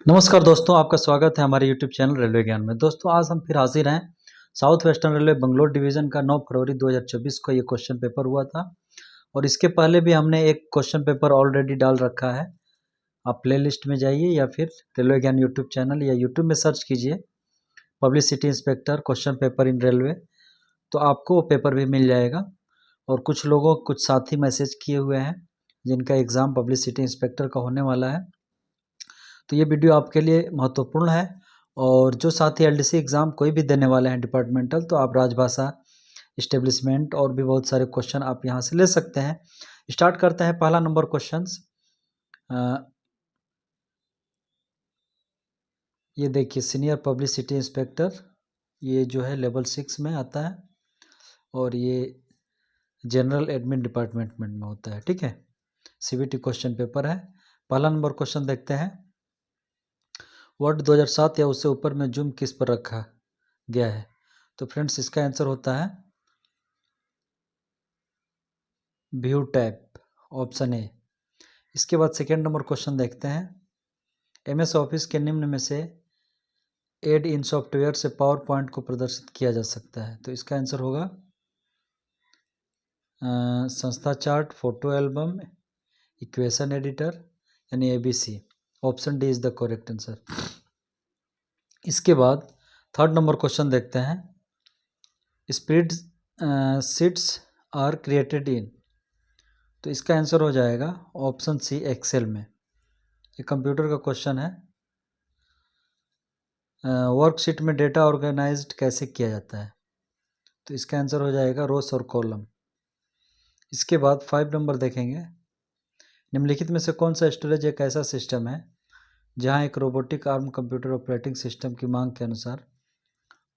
नमस्कार दोस्तों, आपका स्वागत है हमारे यूट्यूब चैनल रेलवे ज्ञान में। दोस्तों, आज हम फिर हाजिर हैं। South western railway Bangalore division का 9 फरवरी 2024 को ये क्वेश्चन पेपर हुआ था और इसके पहले भी हमने एक क्वेश्चन पेपर ऑलरेडी डाल रखा है। आप प्लेलिस्ट में जाइए या फिर रेलवे ज्ञान यूट्यूब चैनल या यूट्यूब में सर्च कीजिए publicity inspector question paper in railway, तो आपको वो पेपर भी मिल जाएगा। और कुछ साथी मैसेज किए हुए हैं जिनका एग्ज़ाम पब्लिसिटी इंस्पेक्टर का होने वाला है, तो ये वीडियो आपके लिए महत्वपूर्ण है। और जो साथी एलडीसी एग्ज़ाम कोई भी देने वाले हैं डिपार्टमेंटल, तो आप राजभाषा, इस्टेब्लिशमेंट और भी बहुत सारे क्वेश्चन आप यहाँ से ले सकते हैं। स्टार्ट करते हैं। पहला नंबर क्वेश्चंस, ये देखिए सीनियर पब्लिसिटी इंस्पेक्टर, ये जो है लेवल 6 में आता है और ये जनरल एडमिन डिपार्टमेंट में होता है। ठीक है, सीबीटी क्वेश्चन पेपर है। पहला नंबर क्वेश्चन देखते हैं। वर्ड 2007 या उससे ऊपर में जूम किस पर रखा गया है? तो फ्रेंड्स, इसका आंसर होता है व्यू टैब, ऑप्शन ए। इसके बाद सेकेंड नंबर क्वेश्चन देखते हैं। एमएस ऑफिस के निम्न में से एड इन सॉफ्टवेयर से पावर पॉइंट को प्रदर्शित किया जा सकता है? तो इसका आंसर होगा संस्था chart, photo album, equation editor, यानी ABC. Option D is the correct answer. इसके बाद थर्ड नंबर क्वेश्चन देखते हैं। Spread sheets are created in, तो इसका आंसर हो जाएगा ऑप्शन सी, एक्सेल में। ये कंप्यूटर का क्वेश्चन है। वर्कशीट में डेटा ऑर्गेनाइज्ड कैसे किया जाता है? तो इसका आंसर हो जाएगा रोस और कॉलम। इसके बाद 5 नंबर देखेंगे। निम्नलिखित में से कौन सा स्टोरेज एक ऐसा सिस्टम है जहां एक robotic arm computer operating system की मांग के अनुसार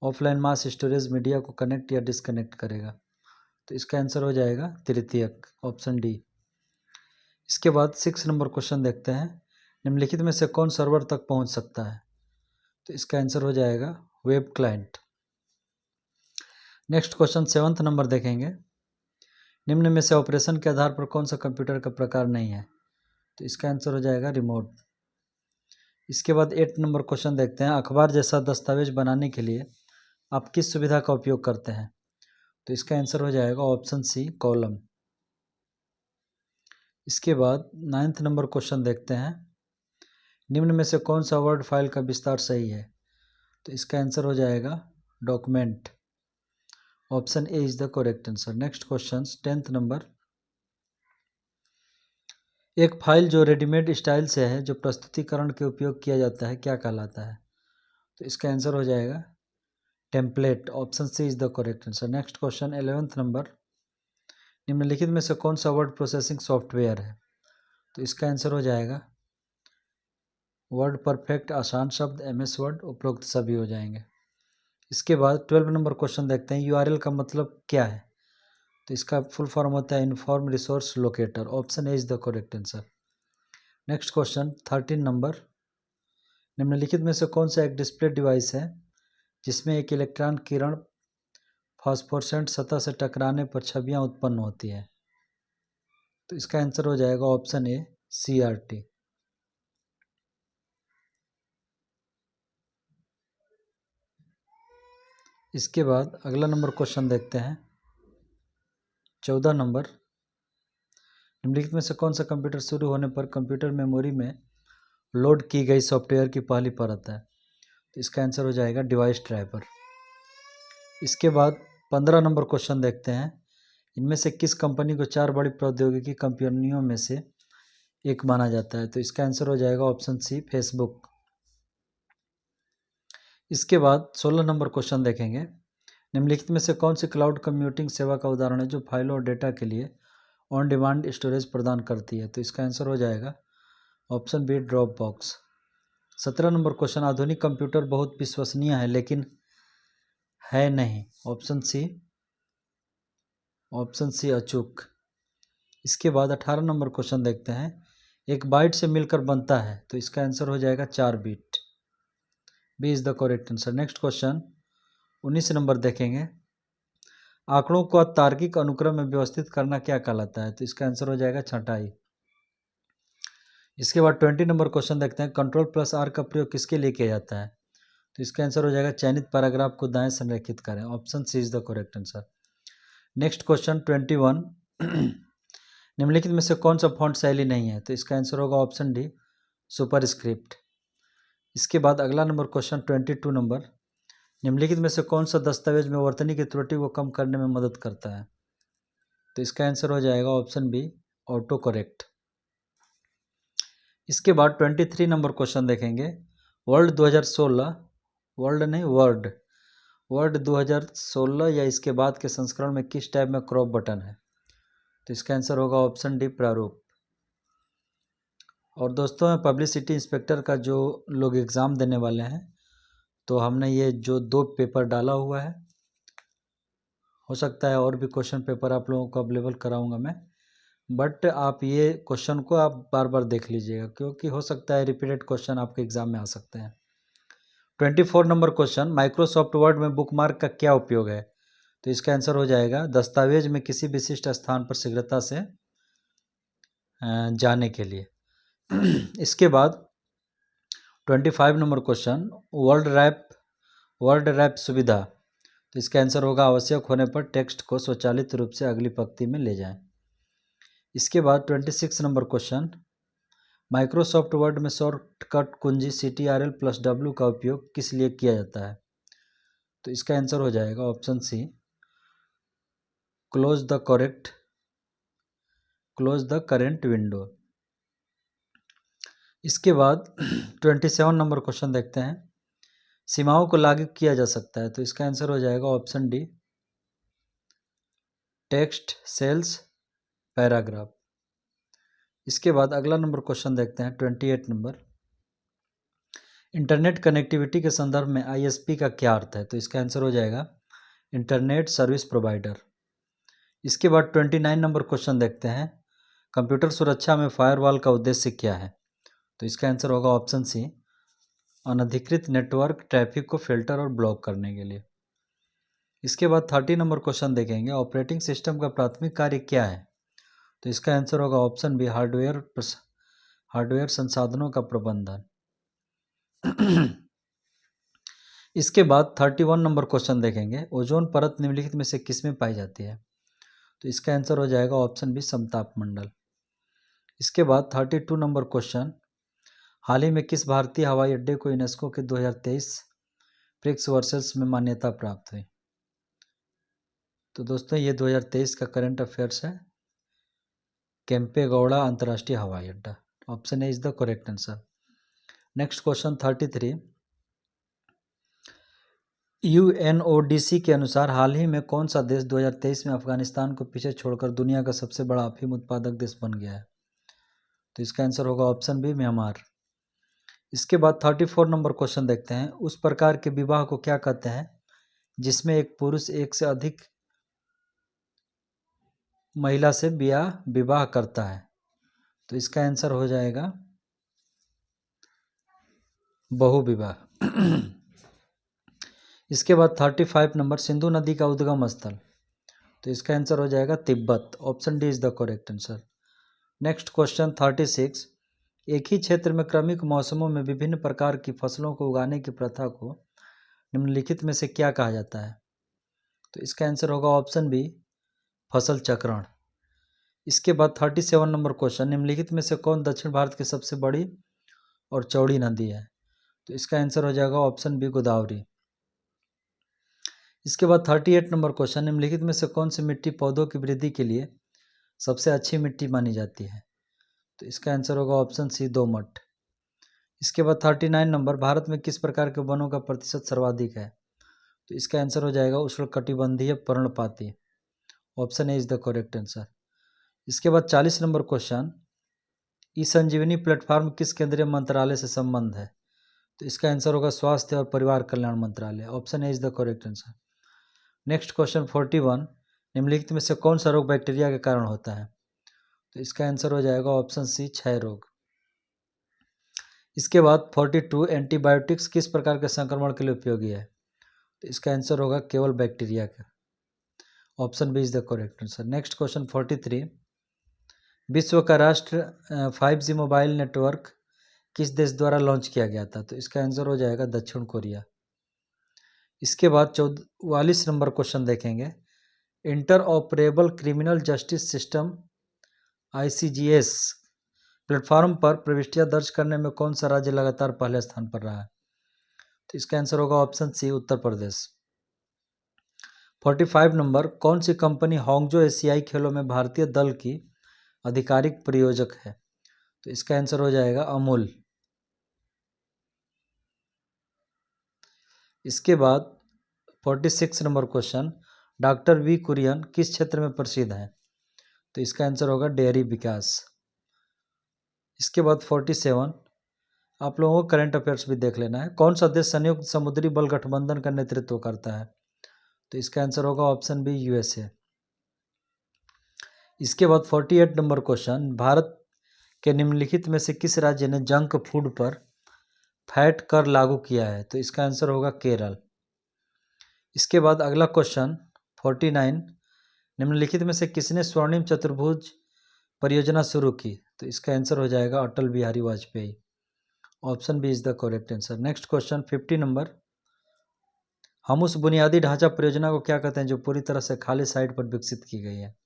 ऑफलाइन मास स्टोरेज मीडिया को कनेक्ट या डिसकनेक्ट करेगा? तो इसका आंसर हो जाएगा तृतीयक, ऑप्शन डी। इसके बाद 6 नंबर क्वेश्चन देखते हैं। निम्नलिखित में से कौन सर्वर तक पहुंच सकता है? तो इसका आंसर हो जाएगा web client. Next question 7th number देखेंगे। निम्न में से ऑपरेशन के आधार पर कौन सा कंप्यूटर का प्रकार नहीं है? तो इसका आंसर हो जाएगा रिमोट। इसके बाद 8 नंबर क्वेश्चन देखते हैं। अखबार जैसा दस्तावेज बनाने के लिए आप किस सुविधा का उपयोग करते हैं? तो इसका आंसर हो जाएगा ऑप्शन सी, कॉलम। इसके बाद 9th नंबर क्वेश्चन देखते हैं। निम्न में से कौन सा वर्ड फाइल का विस्तार सही है? तो इसका आंसर हो जाएगा document, option A is the correct answer. Next question 10th number. एक फाइल जो रेडीमेड स्टाइल से है, जो प्रस्तुतिकरण के उपयोग किया जाता है, क्या कहलाता है? तो इसका आंसर हो जाएगा template, option C is the correct answer. Next question 11th number. निम्नलिखित में से कौन सा वर्ड प्रोसेसिंग सॉफ्टवेयर है? तो इसका आंसर हो जाएगा वर्ड परफेक्ट, आसान शब्द, एमएस वर्ड, उपरोक्त सभी हो जाएंगे। इसके बाद 12 नंबर क्वेश्चन देखते हैं। यूआरएल का मतलब क्या है? तो इसका फुल फॉर्म होता है inform resource locator, option A is the correct answer. Next question 13 number. निम्नलिखित में से कौन सा एक डिस्प्ले डिवाइस है जिसमें एक इलेक्ट्रॉन किरण फास्फोरेसेंट सतह से टकराने पर छवियां उत्पन्न होती है? तो इसका आंसर हो जाएगा ऑप्शन ए, सीआरटी। इसके बाद अगला नंबर क्वेश्चन देखते हैं 14 नंबर। निम्नलिखित में से कौन सा कंप्यूटर शुरू होने पर कंप्यूटर मेमोरी में लोड की गई सॉफ्टवेयर की पहली परत है? तो इसका आंसर हो जाएगा डिवाइस ड्राइवर। इसके बाद 15 नंबर क्वेश्चन देखते हैं। इनमें से किस कंपनी को 4 बड़ी प्रौद्योगिकी कंपनियों में से एक माना जाता है? तो इसका आंसर हो जाएगा ऑप्शन सी, फेसबुक। इसके बाद 16 नंबर क्वेश्चन देखेंगे। निम्नलिखित में से कौन सी क्लाउड कंप्यूटिंग सेवा का उदाहरण है जो फाइलों और डेटा के लिए ऑन डिमांड स्टोरेज प्रदान करती है? तो इसका आंसर हो जाएगा option B, drop box. 17 number question. आधुनिक कंप्यूटर बहुत विश्वसनीय है लेकिन है नहीं, ऑप्शन सी, ऑप्शन सी अचूक। इसके बाद 18 नंबर क्वेश्चन देखते हैं। एक बाइट से मिलकर बनता है, तो इसका आंसर हो जाएगा 4 bit, B is the correct answer. Next question 19 number देखेंगे। आंकड़ों को तार्किक अनुक्रम में व्यवस्थित करना क्या कहलाता है? तो इसका आंसर हो जाएगा छँटाई। इसके बाद 20 नंबर क्वेश्चन देखते हैं, कंट्रोल प्लस आर का प्रयोग किसके लिए किया जाता है? तो इसका आंसर हो जाएगा चयनित पैराग्राफ को दाएं संरेखित करें। Option C is the correct answer. Next question 21 निम्नलिखित में से कौन सा फॉन्ट शैली नहीं है? तो इसका आंसर होगा ऑप्शन डी सुपर स्क्रिप्ट। इसके बाद अगला नंबर क्वेश्चन 22 नंबर, निम्नलिखित में से कौन सा दस्तावेज में वर्तनी की त्रुटि को कम करने में मदद करता है? तो इसका आंसर हो जाएगा ऑप्शन बी ऑटो करेक्ट। इसके बाद 23 नंबर क्वेश्चन देखेंगे, वर्ल्ड 2016 वर्ल्ड नहीं वर्ड 2016 या इसके बाद के संस्करण में किस टाइप में क्रॉप बटन है? तो इसका आंसर होगा ऑप्शन डी प्रारूप। और दोस्तों पब्लिसिटी इंस्पेक्टर का जो लोग एग्ज़ाम देने वाले हैं, तो हमने ये जो 2 पेपर डाला हुआ है, हो सकता है और भी क्वेश्चन पेपर आप लोगों को अवेलेबल कराऊंगा मैं, बट आप ये क्वेश्चन को आप बार बार देख लीजिएगा, क्योंकि हो सकता है रिपीटेड क्वेश्चन आपके एग्ज़ाम में आ सकते हैं। 24 नंबर क्वेश्चन, माइक्रोसॉफ्ट वर्ड में बुकमार्क का क्या उपयोग है? तो इसका आंसर हो जाएगा दस्तावेज में किसी विशिष्ट स्थान पर शीघ्रता से जाने के लिए। इसके बाद 25 नंबर क्वेश्चन, वर्ड रैप सुविधा, तो इसका आंसर होगा आवश्यक होने पर टेक्स्ट को स्वचालित रूप से अगली पंक्ति में ले जाएं। इसके बाद 26 नंबर क्वेश्चन, माइक्रोसॉफ्ट वर्ड में शॉर्टकट कुंजी CTRL+W का उपयोग किस लिए किया जाता है? तो इसका आंसर हो जाएगा option C close the current window. इसके बाद 27 नंबर क्वेश्चन देखते हैं, सीमाओं को लागू किया जा सकता है? तो इसका आंसर हो जाएगा option D text cells paragraph. इसके बाद अगला नंबर क्वेश्चन देखते हैं 28 नंबर, इंटरनेट कनेक्टिविटी के संदर्भ में ISP का क्या अर्थ है? तो इसका आंसर हो जाएगा इंटरनेट सर्विस प्रोवाइडर। इसके बाद 29 नंबर क्वेश्चन देखते हैं, कंप्यूटर सुरक्षा में फायरवॉल का उद्देश्य क्या है? तो इसका आंसर होगा ऑप्शन सी अनधिकृत नेटवर्क ट्रैफिक को फिल्टर और ब्लॉक करने के लिए। इसके बाद 30 नंबर क्वेश्चन देखेंगे, ऑपरेटिंग सिस्टम का प्राथमिक कार्य क्या है? तो इसका आंसर होगा ऑप्शन बी हार्डवेयर संसाधनों का प्रबंधन। इसके बाद 31 नंबर क्वेश्चन देखेंगे, ओजोन परत निम्नलिखित में से किस में पाई जाती है? तो इसका आंसर हो जाएगा ऑप्शन बी समताप मंडल। इसके बाद 32 नंबर क्वेश्चन, हाल ही में किस भारतीय हवाई अड्डे को यूनेस्को के 2023 प्रिक्स वर्सेस में मान्यता प्राप्त हुई? तो दोस्तों ये 2023 का करंट अफेयर्स है, केम्पेगौड़ा अंतर्राष्ट्रीय हवाई अड्डा। Option A is the correct answer. Next question 33, UNODC के अनुसार हाल ही में कौन सा देश 2023 में अफगानिस्तान को पीछे छोड़कर दुनिया का सबसे बड़ा अफीम उत्पादक देश बन गया है? तो इसका आंसर होगा ऑप्शन बी म्यांमार। इसके बाद 34 नंबर क्वेश्चन देखते हैं, उस प्रकार के विवाह को क्या कहते हैं जिसमें एक पुरुष एक से अधिक महिला से विवाह करता है? तो इसका आंसर हो जाएगा बहुविवाह। इसके बाद 35 नंबर, सिंधु नदी का उद्गम स्थल, तो इसका आंसर हो जाएगा Tibet. Option D is the correct answer. Next question 36, एक ही क्षेत्र में क्रमिक मौसमों में विभिन्न प्रकार की फसलों को उगाने की प्रथा को निम्नलिखित में से क्या कहा जाता है? तो इसका आंसर होगा ऑप्शन बी फसल चक्रण। इसके बाद 37 नंबर क्वेश्चन, निम्नलिखित में से कौन दक्षिण भारत की सबसे बड़ी और चौड़ी नदी है? तो इसका आंसर हो जाएगा ऑप्शन बी गोदावरी। इसके बाद 38 नंबर क्वेश्चन, निम्नलिखित में से कौन सी मिट्टी पौधों की वृद्धि के लिए सबसे अच्छी मिट्टी मानी जाती है? तो इसका आंसर होगा ऑप्शन सी दोमट। इसके बाद 39 नंबर, भारत में किस प्रकार के वनों का प्रतिशत सर्वाधिक है? तो इसका आंसर हो जाएगा उष्णकटिबंधीय पर्णपाती। Option A is the correct answer. इसके बाद 40 नंबर क्वेश्चन, ई संजीवनी प्लेटफॉर्म किस केंद्रीय मंत्रालय से संबंध है? तो इसका आंसर होगा स्वास्थ्य और परिवार कल्याण मंत्रालय। Option A is the correct answer. Next question 41, निम्नलिखित में से कौन सा रोग बैक्टीरिया के कारण होता है? तो इसका आंसर हो जाएगा ऑप्शन सी क्षय रोग। इसके बाद 42, एंटीबायोटिक्स किस प्रकार के संक्रमण के लिए उपयोगी है? तो इसका आंसर होगा केवल बैक्टीरिया का। Option B is the correct answer. Next question 43, विश्व का राष्ट्र 5G मोबाइल नेटवर्क किस देश द्वारा लॉन्च किया गया था? तो इसका आंसर हो जाएगा दक्षिण कोरिया। इसके बाद 44 नंबर क्वेश्चन देखेंगे। Inter operable criminal justice system ICGS platform पर प्रविष्टियां दर्ज करने में कौन सा राज्य लगातार पहले स्थान पर रहा है? तो इसका आंसर होगा option C, Uttar Pradesh. 45 number, कौन सी कंपनी हांगजो एशियाई खेलों में भारतीय दल की आधिकारिक प्रायोजक है? तो इसका आंसर हो जाएगा अमूल। इसके बाद 46 number question, doctor V Kurien किस क्षेत्र में प्रसिद्ध हैं? तो इसका आंसर होगा डेयरी विकास। इसके बाद 47, आप लोगों को करंट अफेयर्स भी देख लेना है। कौन सा देश संयुक्त समुद्री बल गठबंधन का नेतृत्व करता है? तो इसका आंसर होगा ऑप्शन बी, USA। इसके बाद 48 नंबर क्वेश्चन, भारत के निम्नलिखित में से किस राज्य ने जंक फूड पर फैट कर लागू किया है? तो इसका आंसर होगा केरल। इसके बाद अगला क्वेश्चन 49, निम्नलिखित में से किसने स्वर्णिम चतुर्भुज परियोजना शुरू की? तो इसका आंसर हो जाएगा Atal Bihari Vajpayee. Option B is the correct answer. Next question 50 number, हम उस बुनियादी ढांचा परियोजना को क्या कहते हैं जो पूरी तरह से खाली साइट पर विकसित की गई है?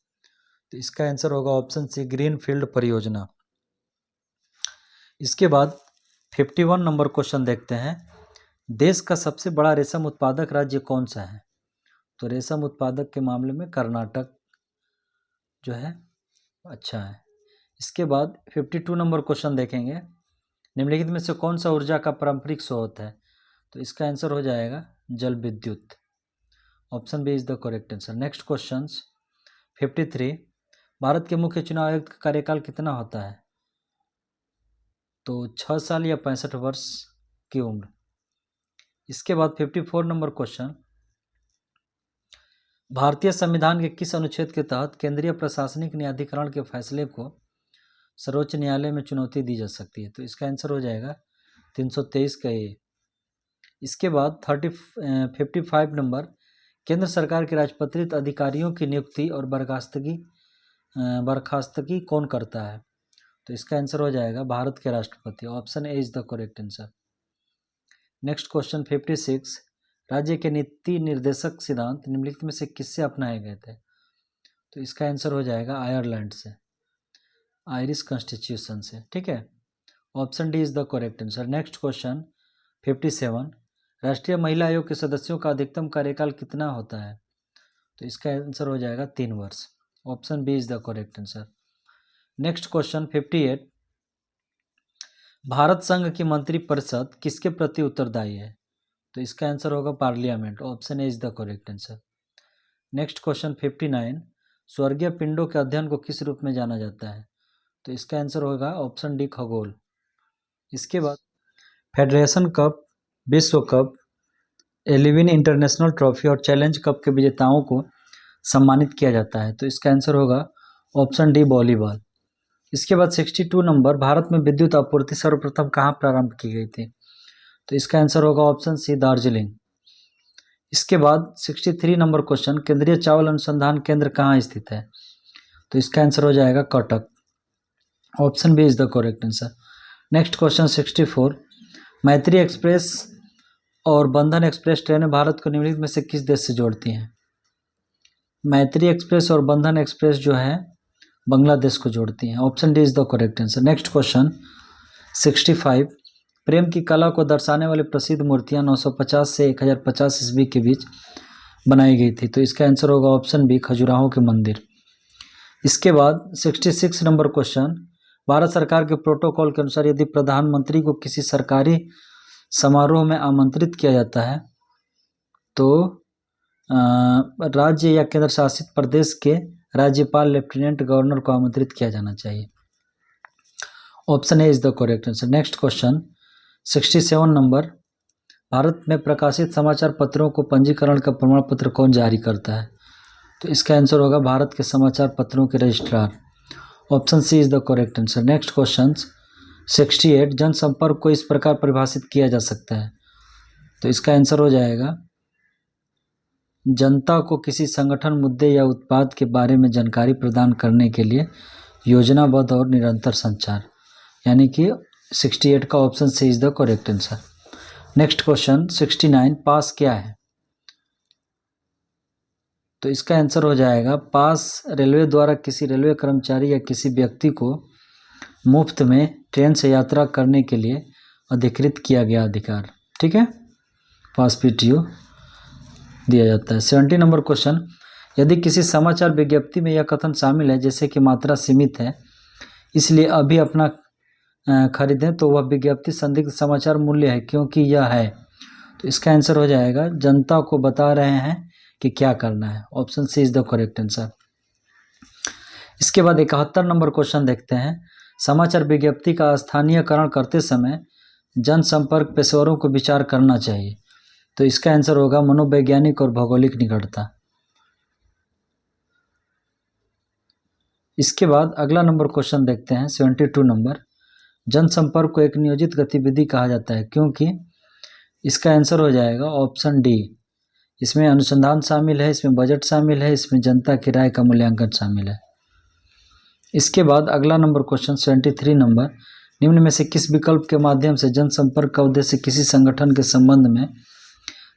तो इसका आंसर होगा ऑप्शन सी, ग्रीन फील्ड परियोजना। इसके बाद 51 नंबर क्वेश्चन देखते हैं, देश का सबसे बड़ा रेशम उत्पादक राज्य कौन सा है? तो रेशम उत्पादक के मामले में कर्नाटक जो है अच्छा है। इसके बाद 52 नंबर क्वेश्चन देखेंगे, निम्नलिखित में से कौन सा ऊर्जा का पारंपरिक स्रोत है? तो इसका आंसर हो जाएगा जल विद्युत। Option B is the correct answer. Next question 53, Bharat के मुख्य चुनाव आयुक्त का कार्यकाल कितना होता है? तो 6 साल या 65 वर्ष की उम्र। इसके बाद 54 नंबर क्वेश्चन, भारतीय संविधान के किस अनुच्छेद के तहत केंद्रीय प्रशासनिक न्यायाधिकरण के फैसले को सर्वोच्च न्यायालय में चुनौती दी जा सकती है? तो इसका आंसर हो जाएगा 323 का ए। इसके बाद 55 नंबर, केंद्र सरकार के राजपत्रित अधिकारियों की नियुक्ति और बर्खास्तगी कौन करता है? तो इसका आंसर हो जाएगा भारत के राष्ट्रपति। Option A is the correct answer. Next question 56, राज्य के नीति निर्देशक सिद्धांत निम्नलिखित में से किससे अपनाए गए थे? तो इसका आंसर हो जाएगा आयरलैंड से, आयरिश कॉन्स्टिट्यूशन से। ठीक है, option D is the correct answer. Next question 57, राष्ट्रीय महिला आयोग के सदस्यों का अधिकतम कार्यकाल कितना होता है? तो इसका आंसर हो जाएगा 3 वर्ष। Option B is the correct answer. Next question 58, Bharat संघ की मंत्रिपरिषद किसके प्रति उत्तरदायी है? तो इसका आंसर होगा parliament. Option A is the correct answer. Next question 59, स्वर्गीय पिंडों के अध्ययन को किस रूप में जाना जाता है? तो इसका आंसर होगा ऑप्शन डी, खगोल। इसके बाद फेडरेशन कप, विश्व कप, एलिविन इंटरनेशनल ट्रॉफी और चैलेंज कप के विजेताओं को सम्मानित किया जाता है। तो इसका आंसर होगा ऑप्शन डी, वॉलीबॉल। इसके बाद 62 नंबर, भारत में विद्युत आपूर्ति सर्वप्रथम कहाँ प्रारंभ की गई थी? तो इसका आंसर होगा ऑप्शन सी, दार्जिलिंग। इसके बाद 63 नंबर क्वेश्चन, केंद्रीय चावल अनुसंधान केंद्र कहाँ स्थित है? तो इसका आंसर हो जाएगा Cuttack. Option B is the correct answer. Next question 64, Maitri express और बंधन एक्सप्रेस ट्रेनें भारत को निम्नलिखित में से किस देश से जोड़ती हैं? मैत्री एक्सप्रेस और बंधन एक्सप्रेस जो है बांग्लादेश को जोड़ती हैं। Option D is the correct answer. Next question 65, प्रेम की कला को दर्शाने वाली प्रसिद्ध मूर्तियां 950 से 1050 ईस्वी के बीच बनाई गई थी। तो इसका आंसर होगा ऑप्शन बी, खजुराहो के मंदिर। इसके बाद 66 नंबर क्वेश्चन, भारत सरकार के प्रोटोकॉल के अनुसार यदि प्रधानमंत्री को किसी सरकारी समारोह में आमंत्रित किया जाता है तो राज्य या केंद्र शासित प्रदेश के राज्यपाल, लेफ्टिनेंट गवर्नर को आमंत्रित किया जाना चाहिए। Option A is the correct answer. Next question 67 number, Bharat में प्रकाशित समाचार पत्रों को पंजीकरण का प्रमाण पत्र कौन जारी करता है? तो इसका आंसर होगा भारत के समाचार पत्रों के registrar. Option C is the correct answer. Next question 68, जनसंपर्क को इस प्रकार परिभाषित किया जा सकता है। तो इसका आंसर हो जाएगा जनता को किसी संगठन, मुद्दे या उत्पाद के बारे में जानकारी प्रदान करने के लिए योजनाबद्ध और निरंतर संचार, यानी कि 68 का option C is the correct answer. Next question 69, पास क्या है? तो इसका आंसर हो जाएगा पास रेलवे द्वारा किसी रेलवे कर्मचारी या किसी व्यक्ति को मुफ्त में ट्रेन से यात्रा करने के लिए अधिकृत किया गया अधिकार। ठीक है, पास PTO दिया जाता है। 70 नंबर क्वेश्चन, यदि किसी समाचार विज्ञप्ति में यह कथन शामिल है जैसे कि मात्रा सीमित है इसलिए अभी अपना खरीदें, तो वह विज्ञप्ति संदिग्ध समाचार मूल्य है क्योंकि यह है। तो इसका आंसर हो जाएगा जनता को बता रहे हैं कि क्या करना है। Option C is the correct answer. इसके बाद 71 नंबर क्वेश्चन देखते हैं, समाचार विज्ञप्ति का स्थानीयकरण करते समय जनसंपर्क पेशेवरों को विचार करना चाहिए। तो इसका आंसर होगा मनोवैज्ञानिक और भौगोलिक निकटता। इसके बाद अगला नंबर क्वेश्चन देखते हैं 72 नंबर, जनसंपर्क को एक नियोजित गतिविधि कहा जाता है क्योंकि इसका आंसर हो जाएगा ऑप्शन डी, इसमें अनुसंधान शामिल है, इसमें बजट शामिल है, इसमें जनता की राय का मूल्यांकन शामिल है। इसके बाद अगला नंबर क्वेश्चन 73 नंबर, निम्न में से किस विकल्प के माध्यम से जनसंपर्क का उद्देश्य किसी संगठन के संबंध में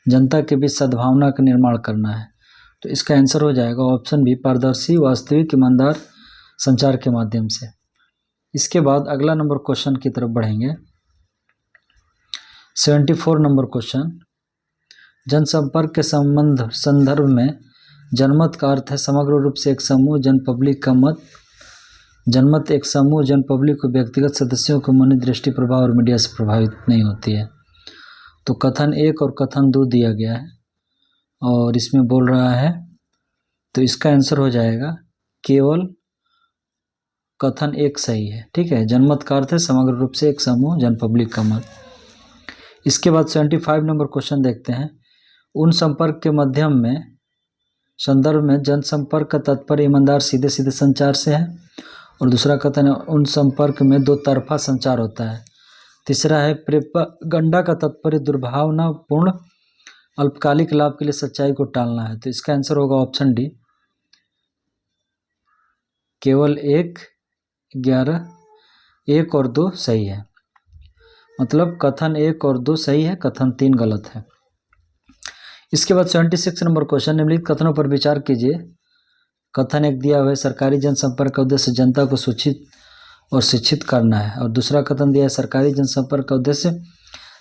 जनता के बीच सद्भावना का निर्माण करना है। तो इसका आंसर हो जाएगा ऑप्शन बी, पारदर्शी वास्तविक ईमानदार संचार के माध्यम से। इसके बाद अगला नंबर क्वेश्चन की तरफ बढ़ेंगे 74 नंबर क्वेश्चन, जनसंपर्क के संदर्भ में जनमत का अर्थ है समग्र रूप से एक समूह जन पब्लिक का मत। जनमत एक समूह जन पब्लिक को व्यक्तिगत सदस्यों को मनी दृष्टि प्रभाव और मीडिया से प्रभावित नहीं होती है। तो कथन 1 और कथन 2 दिया गया है और इसमें बोल रहा है, तो इसका आंसर हो जाएगा केवल कथन 1 सही है। ठीक है, जनमत का अर्थ है समग्र रूप से एक समूह जन पब्लिक का मत। इसके बाद 75 नंबर क्वेश्चन देखते हैं, उन संपर्क के माध्यम में संदर्भ में जनसंपर्क का तात्पर्य ईमानदार सीधे सीधे संचार से है और दूसरा कथन है उन संपर्क में दो तरफा संचार होता है। तीसरा है प्रेपगंडा का तात्पर्य दुर्भावनापूर्ण अल्पकालिक लाभ के लिए सच्चाई को टालना है। तो इसका आंसर होगा ऑप्शन डी, केवल 1, 11, 1 और 2 सही है। मतलब कथन 1 और 2 सही है, कथन 3 गलत है। इसके बाद 76 नंबर क्वेश्चन, निम्नलिखित कथनों पर विचार कीजिए। कथन 1 दिया हुआ है सरकारी जनसंपर्क का उद्देश्य जनता को सूचित और शिक्षित करना है और दूसरा कथन दिया है सरकारी जनसंपर्क का उद्देश्य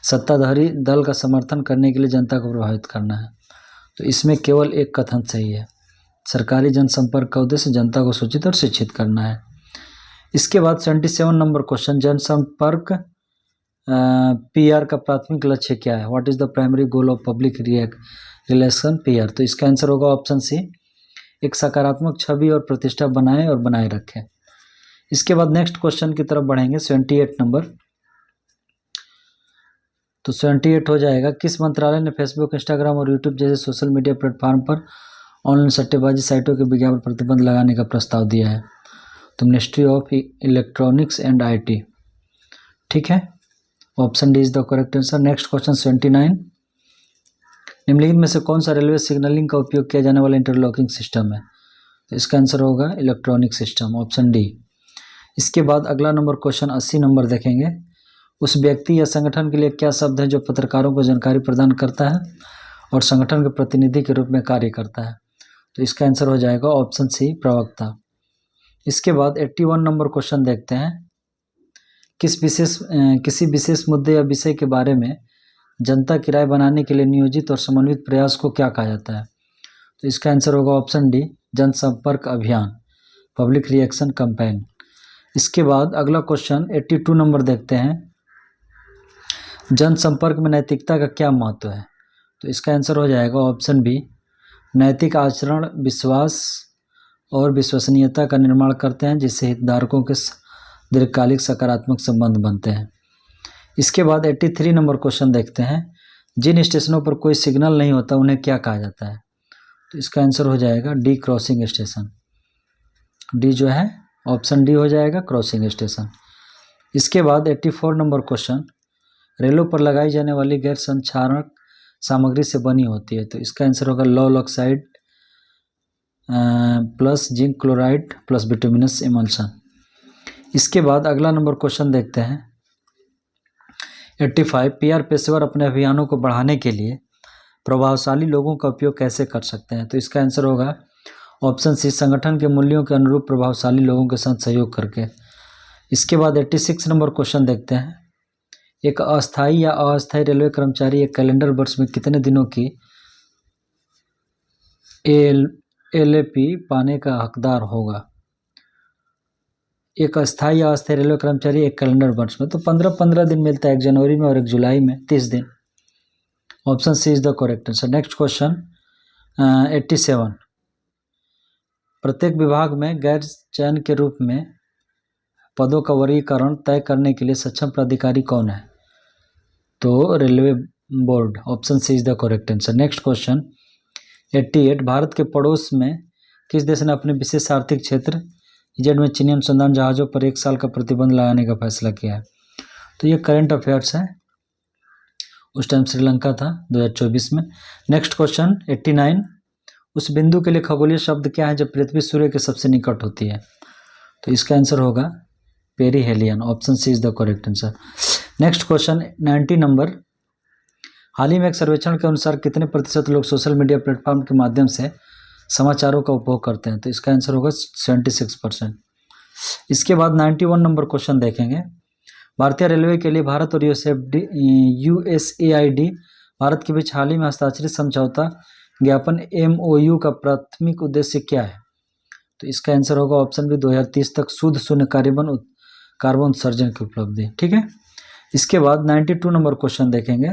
सत्ताधारी दल का समर्थन करने के लिए जनता को प्रभावित करना है। तो इसमें केवल एक कथन सही है, सरकारी जनसंपर्क का उद्देश्य जनता को सूचित और शिक्षित करना है। इसके बाद 77 नंबर क्वेश्चन, जनसंपर्क PR का प्राथमिक लक्ष्य क्या है? What is the primary goal of public relation PR? तो इसका आंसर होगा ऑप्शन सी, एक सकारात्मक छवि और प्रतिष्ठा बनाए और बनाए रखें। इसके बाद नेक्स्ट क्वेश्चन की तरफ बढ़ेंगे 78 नंबर। तो 78 हो जाएगा, किस मंत्रालय ने फेसबुक, इंस्टाग्राम और यूट्यूब जैसे सोशल मीडिया प्लेटफॉर्म पर ऑनलाइन सट्टेबाजी साइटों के विज्ञापन प्रतिबंध लगाने का प्रस्ताव दिया है? तो ministry of electronics and IT। ठीक है, option D is the correct answer. Next question 79, निम्नलिखित में से कौन सा रेलवे सिग्नलिंग का उपयोग किया जाने वाला इंटरलॉकिंग सिस्टम है? तो इसका आंसर होगा इलेक्ट्रॉनिक सिस्टम, ऑप्शन डी। इसके बाद अगला नंबर क्वेश्चन 80 नंबर देखेंगे, उस व्यक्ति या संगठन के लिए क्या शब्द है जो पत्रकारों को जानकारी प्रदान करता है और संगठन के प्रतिनिधि के रूप में कार्य करता है? तो इसका आंसर हो जाएगा ऑप्शन सी, प्रवक्ता। इसके बाद 81 नंबर क्वेश्चन देखते हैं, किसी विशेष मुद्दे या विषय के बारे में जनता की राय बनाने के लिए नियोजित और समन्वित प्रयास को क्या कहा जाता है? तो इसका आंसर होगा ऑप्शन डी, जनसंपर्क अभियान, पब्लिक रिएक्शन कैंपेन। इसके बाद अगला क्वेश्चन 82 नंबर देखते हैं, जनसंपर्क में नैतिकता का क्या महत्व है? तो इसका आंसर हो जाएगा ऑप्शन बी, नैतिक आचरण विश्वास और विश्वसनीयता का निर्माण करते हैं जिससे हितधारकों के दीर्घकालिक सकारात्मक संबंध बनते हैं। इसके बाद 83 नंबर क्वेश्चन देखते हैं, जिन स्टेशनों पर कोई सिग्नल नहीं होता उन्हें क्या कहा जाता है? तो इसका आंसर हो जाएगा डी, क्रॉसिंग स्टेशन। डी जो है ऑप्शन डी हो जाएगा, क्रॉसिंग स्टेशन। इसके बाद 84 नंबर क्वेश्चन, रेलों पर लगाई जाने वाली गैर संक्षारक सामग्री से बनी होती है? तो इसका आंसर होगा lol oxide plus zinc chloride plus bituminous emulsion. इसके बाद अगला नंबर क्वेश्चन देखते हैं 85। पीआर पेशेवर अपने अभियानों को बढ़ाने के लिए प्रभावशाली लोगों का उपयोग कैसे कर सकते हैं? तो इसका आंसर होगा ऑप्शन सी, संगठन के मूल्यों के अनुरूप प्रभावशाली लोगों के साथ सहयोग करके। इसके बाद 86 नंबर क्वेश्चन देखते हैं। एक अस्थायी या अस्थायी रेलवे कर्मचारी एक कैलेंडर वर्ष में कितने दिनों की एलएपी पाने का हकदार होगा? एक अस्थायी या अस्थायी रेलवे कर्मचारी एक कैलेंडर वर्ष में तो 15-15 दिन मिलता है, एक जनवरी में और एक जुलाई में 30 दिन। Option C is the correct answer. Next question 87। प्रत्येक विभाग में गैर चयन के रूप में पदों का वर्गीकरण तय करने के लिए सक्षम प्राधिकारी कौन है? तो railway board. Option C is the correct answer. Next question 88। Bharat के पड़ोस में किस देश ने अपने विशेष आर्थिक क्षेत्र इजेड में चीनी अनुसंधान जहाज़ों पर 1 साल का प्रतिबंध लगाने का फैसला किया है? तो ये करंट अफेयर्स है, उस टाइम श्रीलंका था 2024 में। Next question 89। उस बिंदु के लिए खगोलीय शब्द क्या है जब पृथ्वी सूर्य के सबसे निकट होती है? तो इसका आंसर होगा perihelion. Option C is the correct answer. Next question 90 number. हाल ही में एक सर्वेक्षण के अनुसार कितने प्रतिशत लोग सोशल मीडिया प्लेटफॉर्म के माध्यम से समाचारों का उपभोग करते हैं? तो इसका आंसर होगा 76%। इसके बाद 91 नंबर क्वेश्चन देखेंगे। भारतीय रेलवे के लिए भारत और यूएसएआईडी भारत के बीच हाल ही में हस्ताक्षरित समझौता ज्ञापन MOU का प्राथमिक उद्देश्य क्या है? तो इसका आंसर होगा ऑप्शन बी, 2030 तक शुद्ध शून्य कार्बन उत्सर्जन की उपलब्धि। ठीक है। इसके बाद 92 नंबर क्वेश्चन देखेंगे।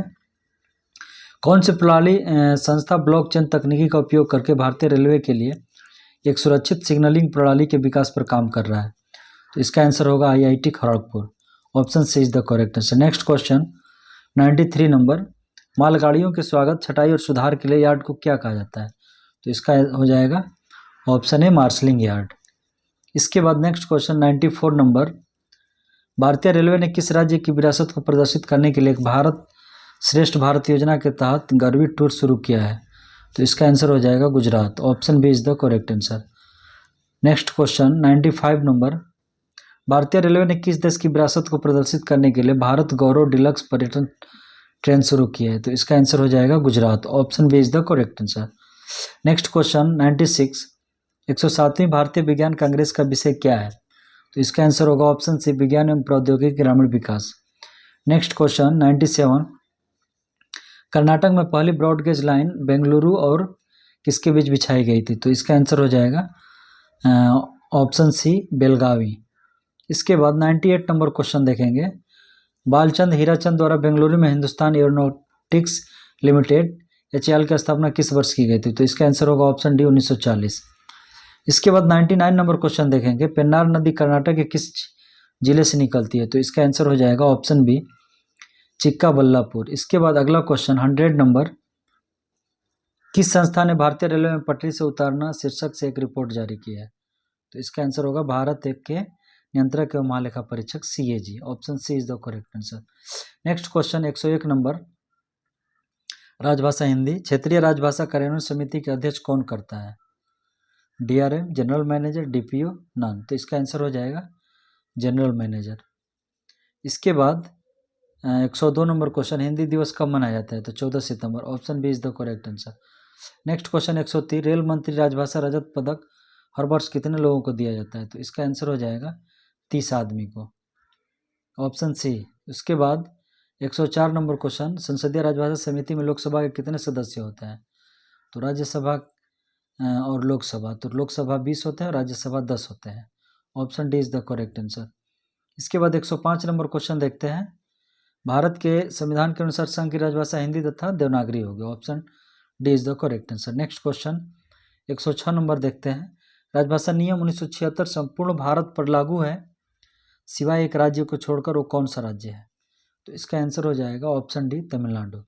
कौन सी प्रणाली संस्था ब्लॉकचेन तकनीकी का उपयोग करके भारतीय रेलवे के लिए एक सुरक्षित सिग्नलिंग प्रणाली के विकास पर काम कर रहा है? तो इसका आंसर होगा IIT Kharagpur. Option C is the correct answer. Next question 93 number. मालगाड़ियों के स्वागत, छटाई और सुधार के लिए यार्ड को क्या कहा जाता है? तो इसका हो जाएगा ऑप्शन ए, मार्शलिंग यार्ड। इसके बाद नेक्स्ट क्वेश्चन 94 नंबर। भारतीय रेलवे ने किस राज्य की विरासत को प्रदर्शित करने के लिए एक भारत श्रेष्ठ भारत योजना के तहत गर्वी टूर शुरू किया है? तो इसका आंसर हो जाएगा Gujarat. Option B is the correct answer. Next question 95 number. भारतीय रेलवे ने किस देश की विरासत को प्रदर्शित करने के लिए भारत गौरव डिलक्स पर्यटन ट्रेन शुरू की है? तो इसका आंसर हो जाएगा Gujarat. Option B is the correct answer. Next question 96। 107वीं भारतीय विज्ञान कांग्रेस का विषय क्या है? तो इसका आंसर होगा ऑप्शन सी, विज्ञान एवं प्रौद्योगिकी ग्रामीण विकास। Next question 97। कर्नाटक में पहली ब्रॉडगेज लाइन बेंगलुरु और किसके बीच बिछाई गई थी? तो इसका आंसर हो जाएगा ऑप्शन सी, बेलगावी। इसके बाद 98 नंबर क्वेश्चन देखेंगे। बालचंद हीराचंद द्वारा बेंगलुरु में हिंदुस्तान एरोनॉटिक्स लिमिटेड HAL की स्थापना किस वर्ष की गई थी? तो इसका आंसर होगा ऑप्शन डी, 1940। इसके बाद 99 नंबर क्वेश्चन देखेंगे। पेन्नार नदी कर्नाटक के किस जिले से निकलती है? तो इसका आंसर हो जाएगा ऑप्शन बी, चिक्काबल्लापुर। इसके बाद अगला क्वेश्चन 100 नंबर। किस संस्था ने भारतीय रेलवे में पटरी से उतारना शीर्षक से एक रिपोर्ट जारी की है? तो इसका आंसर होगा भारत एक के नियंत्रक एवं महालेखा परीक्षक CAG। Option C is the correct answer. Next question 101 number. राजभाषा हिंदी क्षेत्रीय राजभाषा कार्यान्वयन समिति के अध्यक्ष कौन करता है? DRM, general manager, DPO, none. तो इसका आंसर हो जाएगा जनरल मैनेजर। इसके बाद 102 नंबर क्वेश्चन। हिंदी दिवस कब मनाया जाता है? तो 14 सितंबर। Option B is the correct answer. Next question 103। Rail मंत्री राजभाषा रजत पदक हर वर्ष कितने लोगों को दिया जाता है? तो इसका आंसर हो जाएगा 30 आदमी को। Option C. उसके बाद 104 नंबर क्वेश्चन। संसदीय राजभाषा समिति में लोकसभा के कितने सदस्य होते हैं? तो राज्यसभा और लोकसभा, तो लोकसभा 20 होते हैं, राज्यसभा 10 होते हैं। Option D is the correct answer. इसके बाद 105 नंबर क्वेश्चन देखते हैं। भारत के संविधान के अनुसार संघ की राजभाषा हिंदी तथा देवनागरी होगी। Option D is the correct answer. Next question 106 number देखते हैं। राजभाषा नियम 1976 संपूर्ण भारत पर लागू है सिवाय एक राज्य को छोड़कर, वो कौन सा राज्य है? तो इसका आंसर हो जाएगा ऑप्शन डी, तमिलनाडु।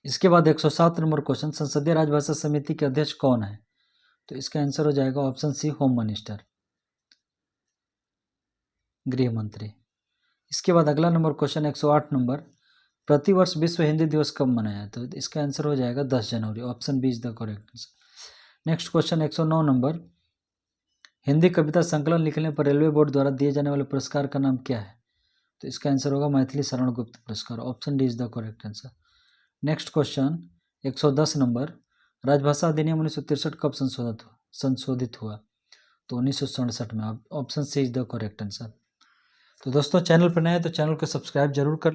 इसके बाद 107 नंबर क्वेश्चन। संसदीय राजभाषा समिति के अध्यक्ष कौन है? तो इसका आंसर हो जाएगा ऑप्शन सी, होम मिनिस्टर, गृह मंत्री। इसके बाद अगला नंबर क्वेश्चन 108 नंबर। प्रतिवर्ष विश्व हिंदी दिवस कब मनाया? तो इसका आंसर हो जाएगा 10 जनवरी। Option B is the correct answer. Next question 109 number. Hindi कविता संकलन लिखने पर रेलवे बोर्ड द्वारा दिए जाने वाले पुरस्कार का नाम क्या है? तो इसका आंसर होगा मैथिली शरण गुप्त पुरस्कार। Option D is the correct answer. Next question 110 number, राजभाषा अधिनियम 1963 कब संशोधित हुआ? तो 1967 में। Option C is the correct answer. तो दोस्तों चैनल पर नए हैं तो चैनल को सब्सक्राइब जरूर कर